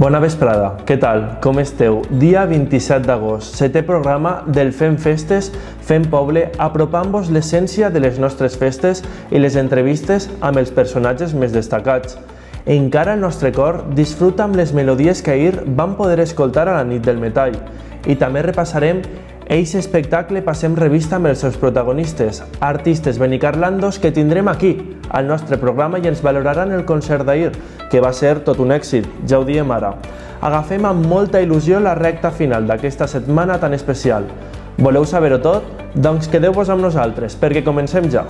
Bona vesprada, què tal? Com esteu? Dia 27 d'agost, setè programa del Fem Festes, Fem Poble, apropant-vos l'essència de les nostres festes i les entrevistes amb els personatges més destacats. Encara el nostre cor disfruta amb les melodies que ahir vam poder escoltar a la nit del metall i també repassarem eixe espectacle Passem revista amb els seus protagonistes, artistes benicarlandos que tindrem aquí, al nostre programa, i ens valoraran el concert d'ahir, que va ser tot un èxit, ja ho diem ara. Agafem amb molta il·lusió la recta final d'aquesta setmana tan especial. Voleu saber-ho tot? Doncs quedeu-vos amb nosaltres, perquè comencem ja.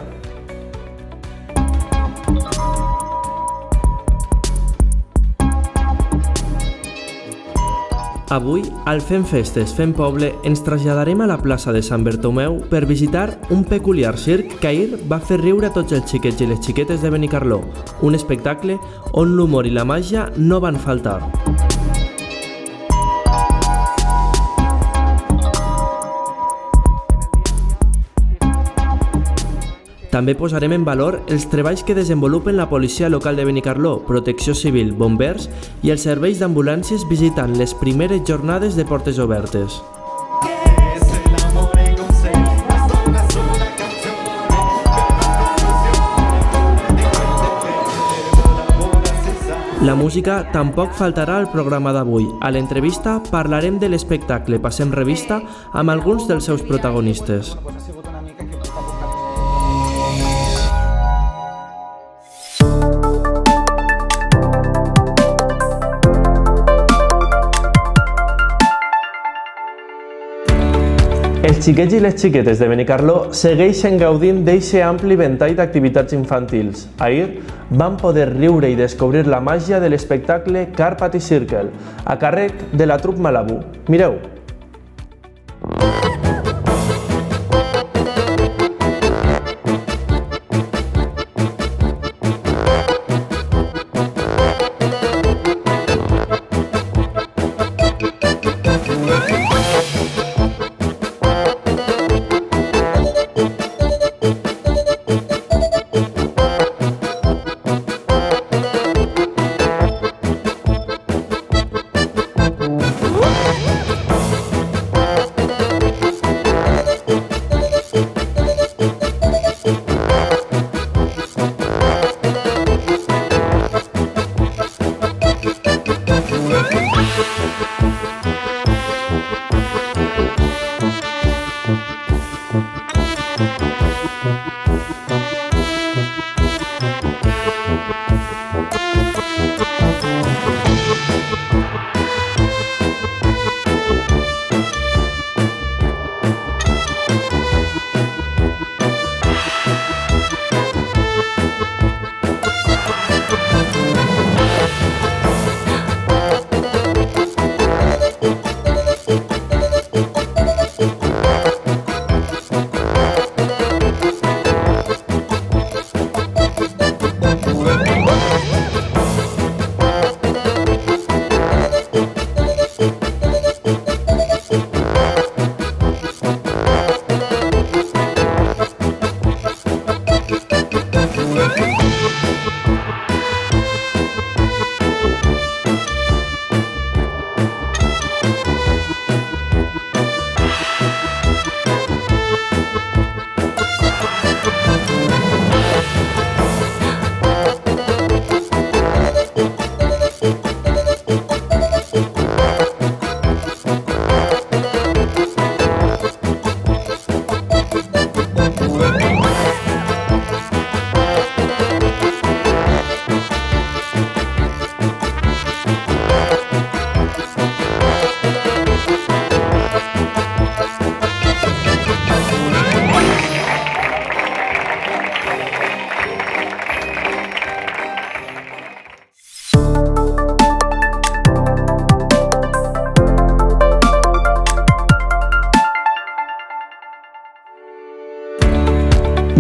Avui, al Fem Festes, Fem Poble, ens traslladarem a la plaça de Sant Bartomeu per visitar un peculiar circ que ahir va fer riure a tots els xiquets i les xiquetes de Benicarló, un espectacle on l'humor i la màgia no van faltar. També posarem en valor els treballs que desenvolupen la policia local de Benicarló, Protecció Civil, bombers i els serveis d'ambulàncies visitant les primeres jornades de portes obertes. La música tampoc faltarà al programa d'avui. A l'entrevista parlarem de l'espectacle Passem revista amb alguns dels seus protagonistes. Els xiquets i les xiquetes de Benicarló segueixen gaudint d'eixe ampli ventall d'activitats infantils. Ahir van poder riure i descobrir la màgia de l'espectacle Carpathy Circle, a càrrec de la trup Malibu. Mireu!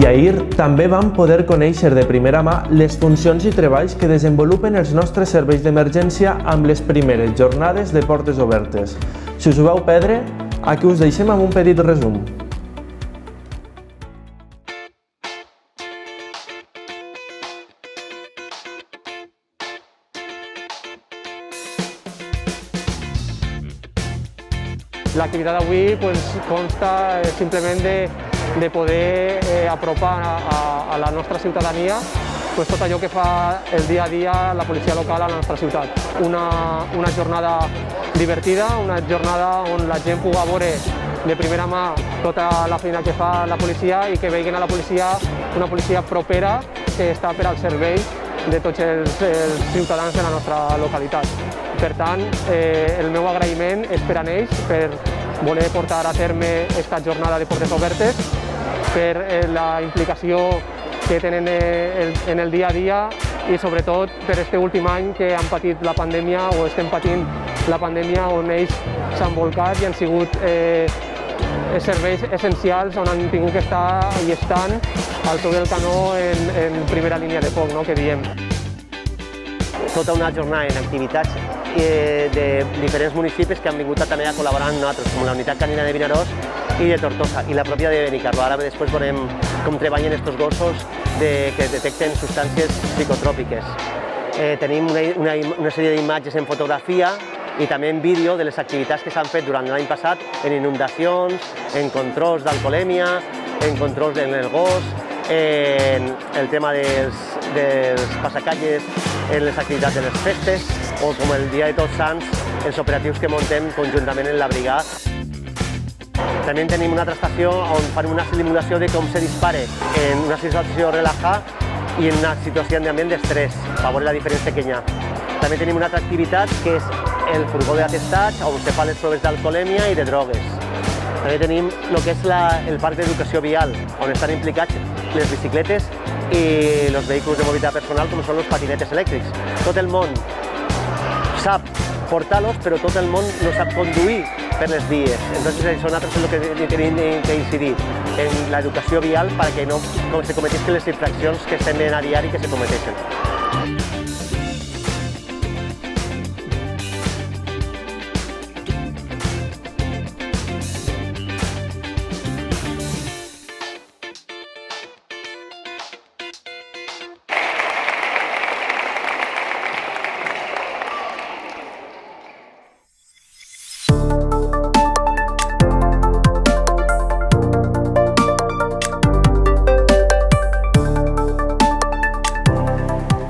I ahir també vam poder conèixer de primera mà les funcions i treballs que desenvolupen els nostres serveis d'emergència amb les primeres jornades de portes obertes. Si us ho vau perdre, aquí us deixem amb un petit resum. L'activitat d'avui consta simplement de poder apropar a la nostra ciutadania tot allò que fa el dia a dia la policia local a la nostra ciutat. Una jornada divertida, una jornada on la gent pugui veure de primera mà tota la feina que fa la policia i que vegin a la policia una policia propera que està per al servei de tots els ciutadans de la nostra localitat. Per tant, el meu agraïment és per a ells, per voler portar a terme aquesta jornada de portes obertes, per la implicació que tenen en el dia a dia i sobretot per aquest últim any que han patit la pandèmia o estem patint la pandèmia on ells s'han volcat i han sigut serveis essencials on han tingut que estar i estan al peu del canó en primera línia de foc, que diem. Tota una jornada en activitats de diferents municipis que han vingut també a col·laborar amb nosaltres, com la unitat canina de Vinaròs i de Tortosa, i la pròpia de Benicarló. Ara després veurem com treballen aquests gossos que detecten substàncies psicotròpiques. Tenim una sèrie d'imatges en fotografia i també en vídeo de les activitats que s'han fet durant l'any passat en inundacions, en controls d'alcoholèmia, en controls en el gos, en el tema dels passacalles, en les activitats de les festes o com el dia de Tots Sants, els operatius que muntem conjuntament en la brigada. També tenim una altra estació on fan una simulació de com se dispara en una situació relajada i en una situació d'ambient d'estrès, per veure la diferència que hi ha. També tenim una altra activitat que és el furgó d'atestats, on se fan les proves d'alcoholèmia i de drogues. També tenim el que és el parc d'educació vial, on estan implicats les bicicletes i els vehicles de mobilitat personal, com són els patinetes elèctrics. Tot el món sap portar-los, però tot el món no sap conduir per les vies. Entonces, això nosaltres és el que tenim d'incidir en l'educació vial perquè no se cometisquen les infraccions que estem a diari que se cometeixen.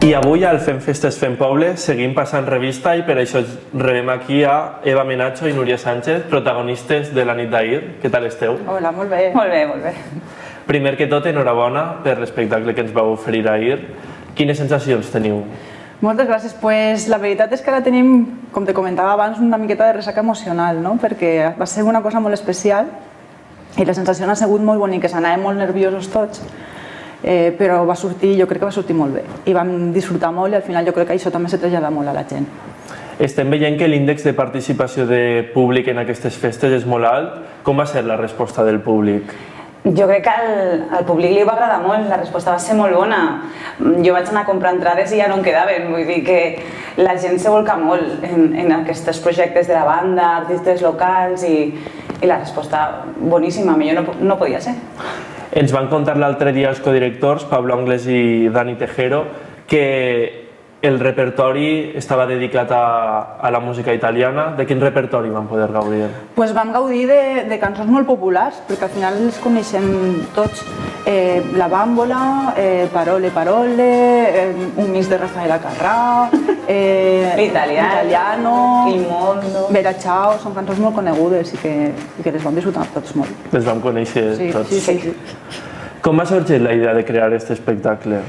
I avui al Fem Festes Fem Poble seguim passant revista i per això rebem aquí a Eva Menacho i Núria Sánchez, protagonistes de la nit d'ahir. Què tal esteu? Hola, molt bé. Molt bé, molt bé. Primer que tot, enhorabona per l'espectacle que ens vau oferir ahir. Quines sensacions teniu? Moltes gràcies. Pues, la veritat és que ara tenim, com te comentava abans, una miqueta de ressaca emocional, no? Perquè va ser una cosa molt especial i les sensacions han sigut molt boniques. Anàvem molt nerviosos tots, però va sortir, jo crec que va sortir molt bé. I vam disfrutar molt i al final jo crec que això també se trasllada molt a la gent. Estem veient que l'índex de participació de públic en aquestes festes és molt alt. Com va ser la resposta del públic? Jo crec que al públic li va agradar molt, la resposta va ser molt bona. Jo vaig anar a comprar entrades i ja no en quedaven, vull dir que la gent se volca molt en aquests projectes de la banda, artistes locals i la resposta boníssima, millor no podia ser. Ens van contar l'altre dia els codirectors, Pablo Anglès i Dani Tejero, que el repertori estava dedicat a la música italiana. De quin repertori van poder gaudir? Pues vam gaudir de cançons molt populars, perquè al final els coneixem tots. La Bambola, Parole Parole, un mix de Rafaela Carrà, L'Italiano, Il Mondo... Vera Ciao, són cançons molt conegudes i que les vam disfrutar tots molt. Les vam conèixer tots. Sí. Com va sorgir la idea de crear aquest espectacle?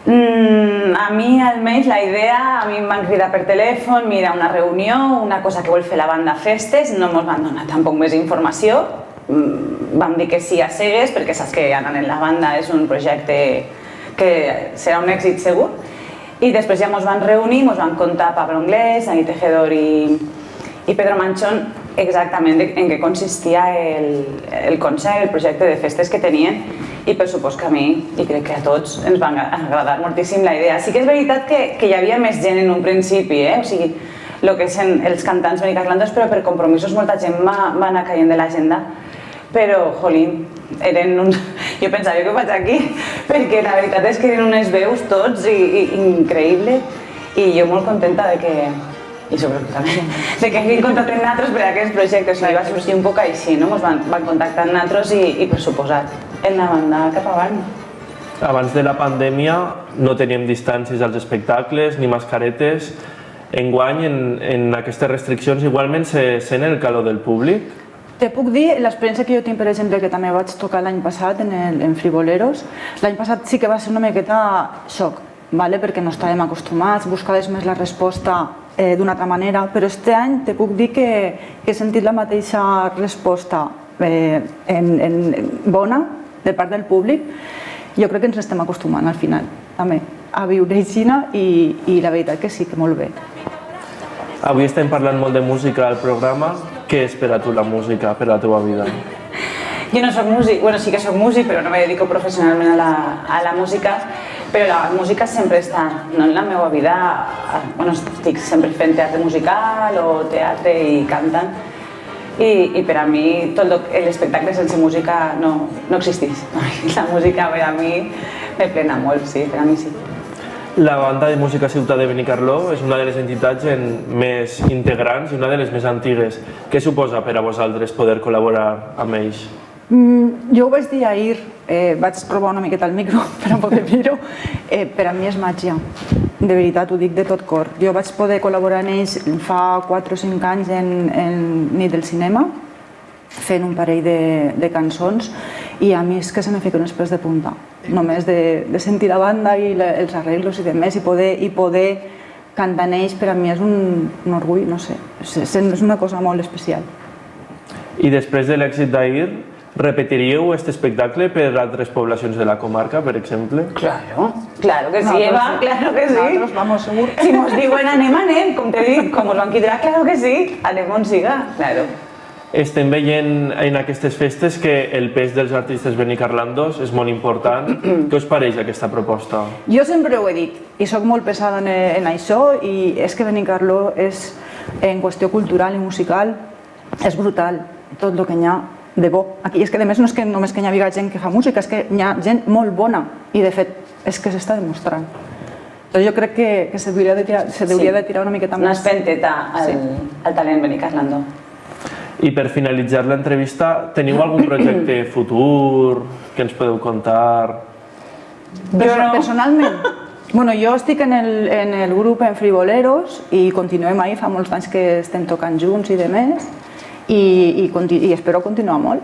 A mi, almenys, la idea, a mi em van cridar per telèfon, mira, una reunió, una cosa que vol fer la banda Festes, no ens van donar tampoc més informació, vam dir que sí a cegues, perquè saps que anant en la banda és un projecte que serà un èxit segur, i després ja ens van reunir, ens van contar Pablo Anglès, Dani Tejedor i Pedro Manchón exactament en què consistia el concert, el projecte de festes que tenien, i per supost que a mi, i crec que a tots, ens va agradar moltíssim la idea. Sí que és veritat que hi havia més gent en un principi, o sigui, el que són els cantants benicarlandos, però per compromisos molta gent va anar caient de l'agenda. Però, jolín, jo pensava que ho faig aquí, perquè la veritat és que eren unes veus tots increïbles, i jo molt contenta de i sobretot també de que hagin contactat amb nosaltres per a aquests projectes. I va sorgir un poc així, no? Ens van contactar amb nosaltres i per suposat, hem d'anar cap avant. Abans de la pandèmia no teníem distàncies als espectacles ni mascaretes. Enguany, en aquestes restriccions, igualment se sent el calor del públic? Te puc dir l'experiència que jo tinc, per exemple, que també vaig tocar l'any passat en Friboleros. L'any passat sí que va ser una miqueta xoc, perquè no estàvem acostumats, buscaves més la resposta d'una altra manera, però este any te puc dir que he sentit la mateixa resposta bona de part del públic. Jo crec que ens estem acostumant al final, també, a viure així i la veritat que sí, que molt bé. Avui estem parlant molt de música al programa. Què és per a tu la música, per a la teva vida? Jo no soc músic, bueno, sí que soc músic, però no me dedico professionalment a la música, però la música sempre està en la meva vida. Bueno, estic sempre fent teatre musical o teatre i cantant, i per a mi tot l'espectacle sense música no existeix. La música per a mi me plena molt, sí, per a mi sí. La banda de música Ciutat de Benicarló és una de les entitats més integrants i una de les més antigues. Què suposa per a vosaltres poder col·laborar amb ells? Jo ho vaig dir ahir, vaig provar una miqueta el micro per a poder dir-ho. Per a mi és màgia, de veritat, ho dic de tot cor. Jo vaig poder col·laborar amb ells fa 4 o 5 anys en Nit del Cinema, fent un parell de cançons, i a mi és que se me fiquen els pèls de punta. Només de sentir la banda i els arreglos i demés, i poder cantar en ells, per a mi és un orgull, no sé, és una cosa molt especial. I després de l'èxit d'ahir, repetiríeu aquest espectacle per altres poblacions de la comarca, per exemple? Claro que sí, Eva, claro que sí. Nosaltres, vamos, segur. Si mos diuen anem, com t'he dit, com us van cridar, claro que sí, anem on siga, claro. Estem veient en aquestes festes que el pes dels artistes benicarlandos és molt important. Què us pareix aquesta proposta? Jo sempre ho he dit, i sóc molt pesada en això, i és que Benicarló és, en qüestió cultural i musical, és brutal, tot el que n'hi ha de bo. Aquí és que a més no és que només que hi ha gent que fa música, és que hi ha gent molt bona, i de fet és que s'està demostrant. Doncs jo crec que se hauria de tirar una miqueta més. Una espenteta al talent benicarlandó. I per finalitzar l'entrevista, teniu algun projecte futur que ens podeu contar? Personalment? Bueno, jo estic en el grup en Friboleros i continuem ahí, fa molts anys que estem tocant junts i demés, i espero continuar molt.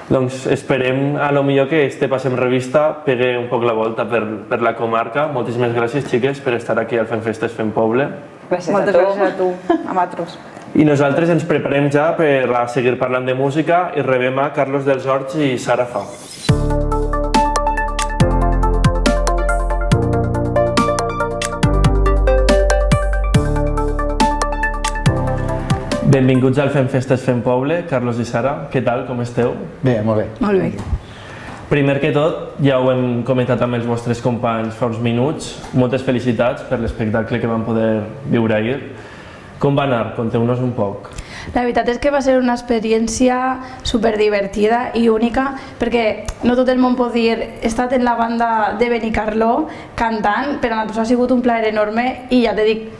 Doncs esperem a lo millor que este Passem Revista pegue un poc la volta per la comarca. Moltíssimes gràcies, xiques, per estar aquí al Fem Festes Fem Poble. Moltes gràcies a tu, a vosaltres. I nosaltres ens preparem ja per a seguir parlant de música i rebem a Carlos dels Horts i Sara Fa. Benvinguts al Fem Festes Fem Poble, Carlos i Sara. Què tal, com esteu? Bé, molt bé. Molt bé. Primer que tot, ja ho hem comentat amb els vostres companys fa uns minuts, moltes felicitats per l'espectacle que vam poder viure ahir. Com va anar? Conteu-nos un poc. La veritat és que va ser una experiència superdivertida i única, perquè no tot el món pot dir he estat en la banda de Benicarló cantant, però a nosaltres ha sigut un plaer enorme i ja t'he dit,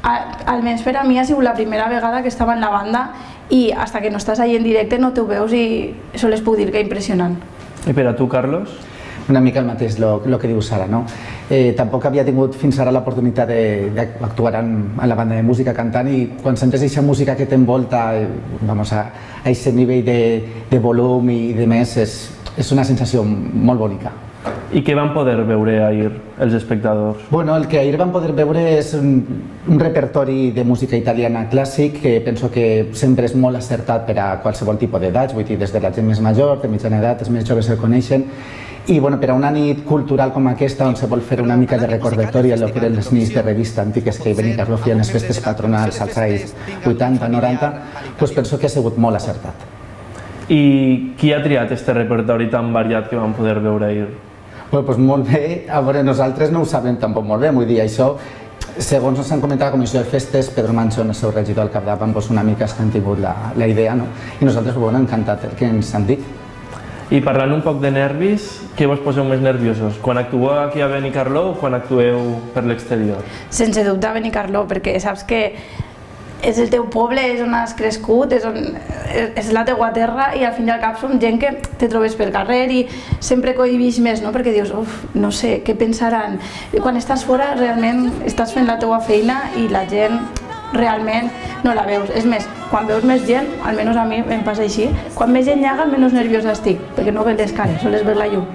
almenys per a mi ha sigut la primera vegada que estava en la banda i hasta que no estàs ahí en directe no t'ho veus i això les puc dir que impressionant. I per a tu, Carlos? Una mica el mateix, el que diu Sara, no? Tampoc havia tingut fins ara l'oportunitat d'actuar en la banda de música cantant i quan sentes aquesta música que t'envolta a aquest nivell de volum i de més és una sensació molt bonica. I què van poder veure ahir els espectadors? Bueno, el que ahir van poder veure és un repertori de música italiana clàssic que penso que sempre és molt acertat per a qualsevol tipus d'edats, vull dir, des de la gent més major, de mitjana edat, els més joves el coneixen. I per a una nit cultural com aquesta, on se vol fer una mica de recordatori a el que eren les nits de revista antiques que Benicarló feien les festes patronals als anys 80-90, penso que ha sigut molt acertat. I qui ha triat aquest repertori tan variat que vam poder veure ahir? Doncs molt bé, a veure, nosaltres no ho sabem tampoc molt bé, vull dir, això, segons ens han comentat la Comissió de Festes, Pedro Manchón, el seu regidor al capdavant, una mica que han tingut la idea, no? I nosaltres ho hem encantat el que ens han dit. I parlant un poc de nervis, què vos poseu més nerviosos? Quan actueu aquí a Benicarló o quan actueu per l'exterior? Sense dubte a Benicarló, perquè saps que és el teu poble, és on has crescut, és la teua terra i al fin i al cap som gent que te trobes pel carrer i sempre cohibix més, no? Perquè dius, no sé, què pensaran? Quan estàs fora realment estàs fent la teua feina i la gent realment no la veus. És més, quan veus més gent, almenys a mi em passa així, quan més gent hi haga, menys nerviosa estic, perquè no veig les cares, sols veig la llum.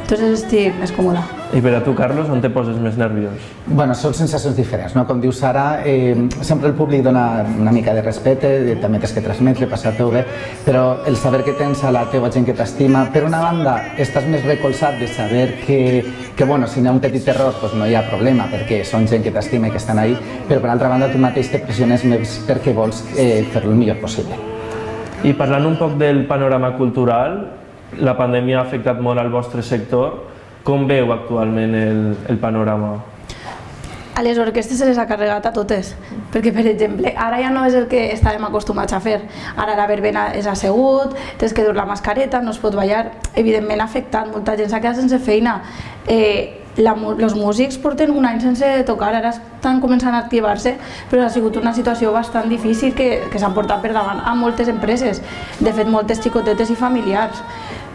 Entonces estic més còmoda. I per a tu, Carlos, on te poses més nerviós? Bueno, són sensacions diferents, no? Com diu Sara, sempre el públic dona una mica de respecte, també tens que transmetre, passar-te-ho bé, però el saber que tens a la teva gent que t'estima, per una banda, estàs més recolzat de saber que bueno, si hi ha un petit error, doncs no hi ha problema, perquè són gent que t'estima i que estan ahí, però per altra banda, tu mateix te pressiones més perquè vols fer-lo el millor possible. I parlant un poc del panorama cultural, la pandèmia ha afectat molt al vostre sector. Com veu actualment el panorama? A les orquestres se les ha carregat a totes, perquè per exemple, ara ja no és el que estàvem acostumats a fer. Ara la verbena és assegut, tens que dur la mascareta, no es pot ballar. Evidentment ha afectat, molta gent s'ha quedat sense feina. Els músics porten un any sense tocar, ara estan començant a activar-se, però ha sigut una situació bastant difícil que s'han portat per davant a moltes empreses, de fet moltes xicotetes i familiars.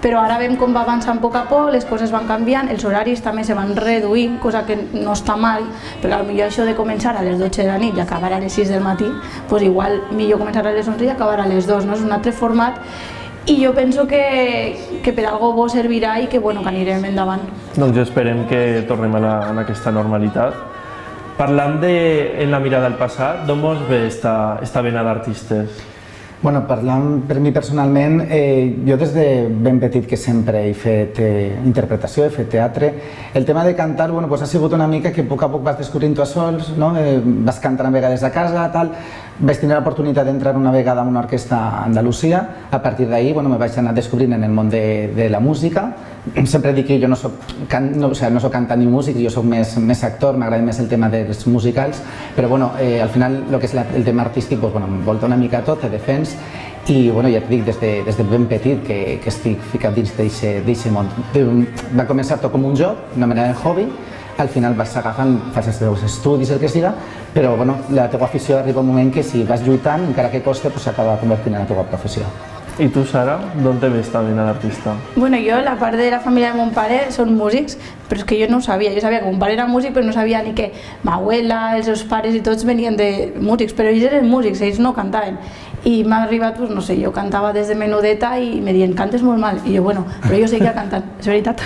Però ara veiem com va avançant a poc, les coses van canviant, els horaris també se van reduint, cosa que no està mal, perquè potser això de començar a les 12 de la nit i acabar a les 6 del matí, doncs igual millor començar a les 11 i acabar a les 2, no? És un altre format i jo penso que per algo bo servirà i que anirem endavant. Doncs esperem que tornem a aquesta normalitat. Parlant en la mirada al passat, d'on vos ve esta vena d'artistes? Bueno, parlant per mi personalment, jo des de ben petit que sempre he fet interpretació, he fet teatre. El tema de cantar ha sigut una mica que a poc vas descobrint tu sols, vas cantant a vegades a casa, tal. Vaig tenir l'oportunitat d'entrar una vegada a una orquestra a Andalusia. A partir d'ahir me vaig anar descobrint en el món de la música. Sempre dic que jo no soc cantant ni músic, jo soc més actor, m'agrada més el tema dels musicals, però al final el que és el tema artístic em volta una mica tot, te defens, i ja et dic, des de ben petit que estic ficat dins d'aquest món. Va començar tot com un joc, una mena de hobby, al final vas agafant, fas els teus estudis, el que siga, però la teva afició arriba un moment que si vas lluitant, encara que costa, s'acaba convertint en la teva professió. I tu, Sara, d'on te ve esta vena d'artista? Bueno, jo, la part de la família de mon pare són músics, però és que jo no ho sabia. Jo sabia que mon pare era músic, però no sabia ni que ma abuela, els seus pares i tots venien de músics, però ells eren músics, ells no cantaven. I m'ha arribat, no sé, jo cantava des de menudeta i me diuen, cantes molt mal. I jo, però jo seguia cantant, és veritat.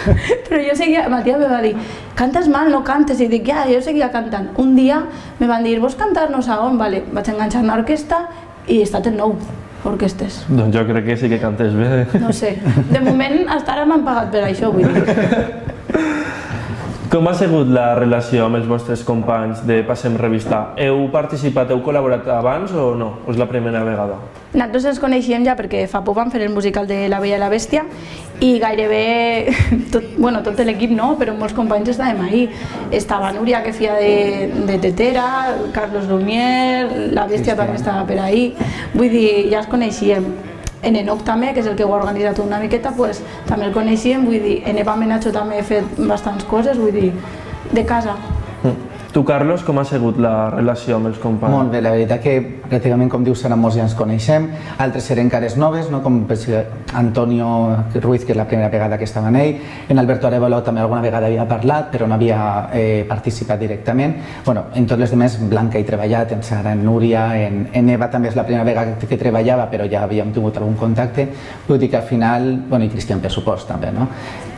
Però jo seguia, ma tia me va dir, cantes mal, no cantes. I dic, ja, jo seguia cantant. Un dia me van dir, vols cantar no sé on? Vale, vaig enganxar una orquestra i he estat en 9 orquestes. Doncs jo crec que sí que cantes bé. No sé, de moment fins ara m'han pagat per això, vull dir. Com ha sigut la relació amb els vostres companys de Passem Revista? Heu participat, heu col·laborat abans o no? O és la primera vegada? Nosaltres ens coneixíem ja perquè fa poc vam fer el musical de La Bella i la Bèstia i gairebé tot l'equip no, però molts companys estàvem ahí. Estava Núria, que feia de tetera, Carlos Lumière, la Bèstia també estava per ahí. Vull dir, ja els coneixíem. En Enoch també, que és el que ho ha organitzat una miqueta, també el coneixíem, vull dir, en Eva Menacho també he fet bastants coses, vull dir, de casa. Tu, Carlos, com ha sigut la relació amb els companys? Molt bé, la veritat que pràcticament, com diu Sara, molts ja ens coneixem, altres eren cares noves, com Antonio Ruiz, que és la primera vegada que estava en ell, en Alberto Arevalo també alguna vegada havia parlat, però no havia participat directament. En tots els demés, Blanca he treballat, en Sara, en Núria, en Eva també és la primera vegada que treballava, però ja havíem tingut algun contacte. Vull dir que al final, i Cristian per supost també, no?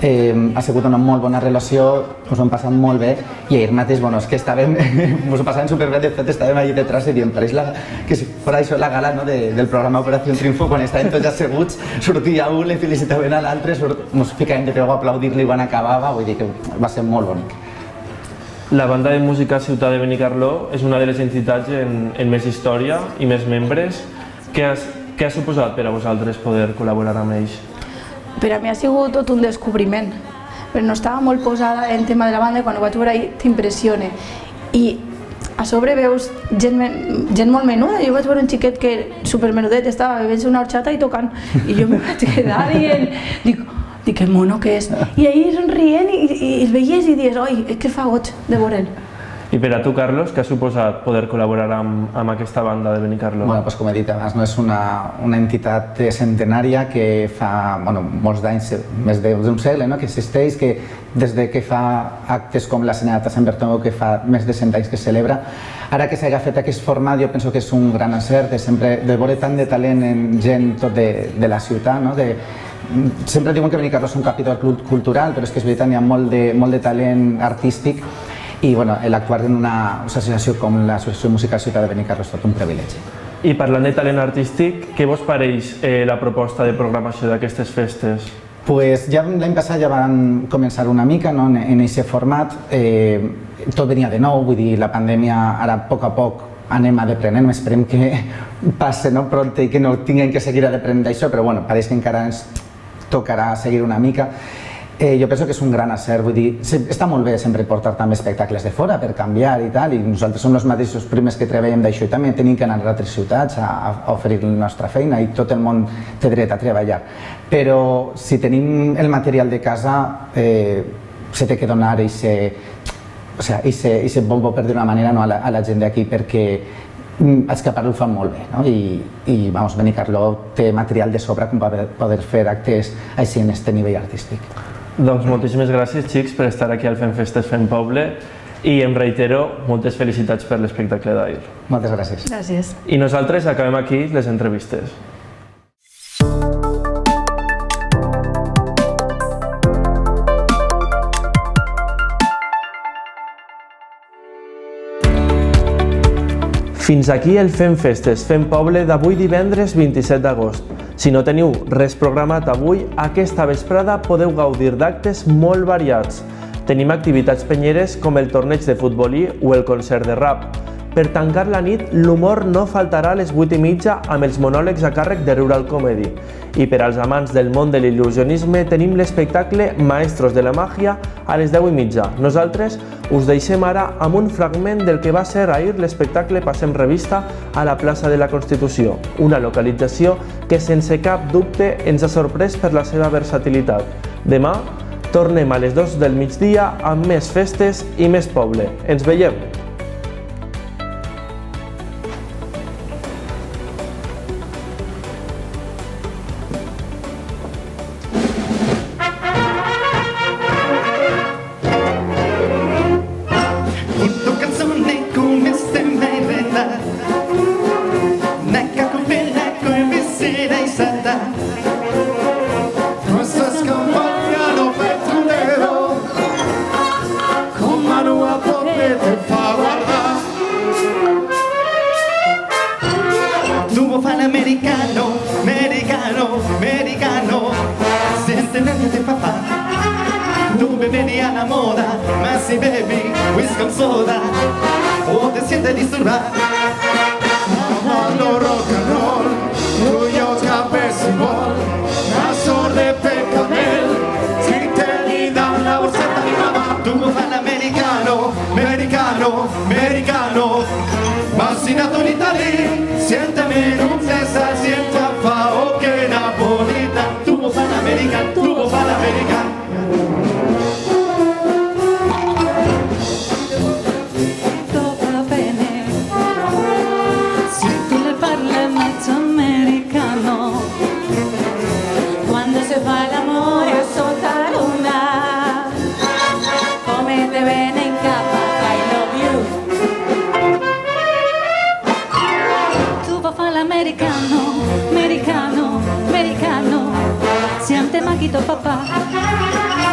Ha sigut una molt bona relació, ens ho hem passat molt bé i ahir mateix, és que estàvem, ens ho passàvem superbé, de fet estàvem allà detrás i dient, pareix que si fos això la gala del programa Operació Triunfo, quan estàvem tots asseguts, sortia un, li felicitaven a l'altre, ens ficàvem de peu a aplaudir-li quan acabava, vull dir que va ser molt bonic. La banda de música Ciutat de Benicarló és una de les entitats en més història i més membres. Què ha suposat per a vosaltres poder col·laborar amb ells? Per a mi ha sigut tot un descobriment, però no estava molt posada en tema de la banda i quan ho vaig veure ahir t'impressiona. I a sobre veus gent molt menuda, jo vaig veure un xiquet que supermenudet estava bevent-se una horchata i tocant i jo me vaig quedar dient, dic, dic, que mono que és. I ahir rient i el veies i dius, oi, és que fa goig de veure'l. I per a tu, Carlos, què ha suposat poder col·laborar amb aquesta banda de Benicarló? Bueno, doncs com he dit abans, no és una entitat centenària que fa molts d'anys, més d'un segle, que existeix, que des que fa actes com la Senyora de Sant Bertomeu, que fa més de 100 anys que es celebra, ara que s'ha fet aquest format, jo penso que és un gran encert de veure tant de talent en gent tot de la ciutat, no? Sempre diuen que Benicarló és un capítol cultural, però és que és veritat, hi ha molt de talent artístic i l'actuar en una associació com l'Associació Musical Ciutat de Benicarló és tot un privilegi. I parlant de talent artístic, què vos pareix la proposta de programació d'aquestes festes? Pues ja l'any passat ja van començar una mica en aquest format, tot venia de nou, vull dir, la pandèmia ara a poc anem a deprenent, esperem que passi prompte i que no tinguem que seguir a deprenent d'això, però pareix que encara ens tocarà seguir una mica. Jo penso que és un gran encert, vull dir, està molt bé sempre portar també espectacles de fora per canviar i tal, i nosaltres som els mateixos primers que treballem d'això i també tenim que anar a altres ciutats a oferir la nostra feina i tot el món té dret a treballar. Però si tenim el material de casa, se té que donar aquest bombo, per dir-ho d'una manera, a la gent d'aquí, perquè els que parlo ho fan molt bé, i Benicarló té material de sobre com per poder fer actes així en aquest nivell artístic. Doncs moltíssimes gràcies, xics, per estar aquí al Fem Festes Fem Poble i em reitero, moltes felicitats per l'espectacle d'ahir. Moltes gràcies. Gràcies. I nosaltres acabem aquí les entrevistes. Fins aquí el Fem Festes Fem Poble d'avui divendres 27 d'agost. Si no teniu res programat avui, aquesta vesprada podeu gaudir d'actes molt variats. Tenim activitats penyeres com el torneig de futbolí o el concert de rap. Per tancar la nit, l'humor no faltarà a les 8:30 amb els monòlegs a càrrec de Rural Comedy. I per als amants del món de l'il·lusionisme tenim l'espectacle Maestros de la Màgia a les 10:30. Nosaltres us deixem ara amb un fragment del que va ser ahir l'espectacle Passem Revista a la plaça de la Constitució, una localització que sense cap dubte ens ha sorprès per la seva versatilitat. Demà tornem a les 2 del migdia amb més festes i més poble. Ens veiem! Vaccinato in Italia, siénteme en un César, sienta fao que Napolita, tuvo Panamérica, tuvo Panamérica. Va bene, se tu le parli mezzo americano, quando si fa l'amore sotto la luna, come te viene in capa, I love you. Americano, americano, americano, siente maquito papà,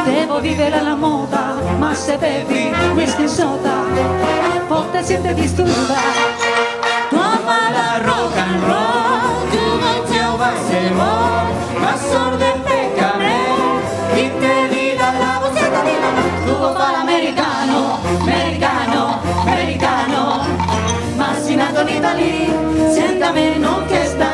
devo vivere alla moda, ma se bevi whisky soda, poi te siente disturba. Tu ama la rock and roll, tu no te baseball, ma sorde pécame, y te vida la boceta di mamá. Tu papà l'americano, americano, americano, ma si nato in Italia, siéntame non che sta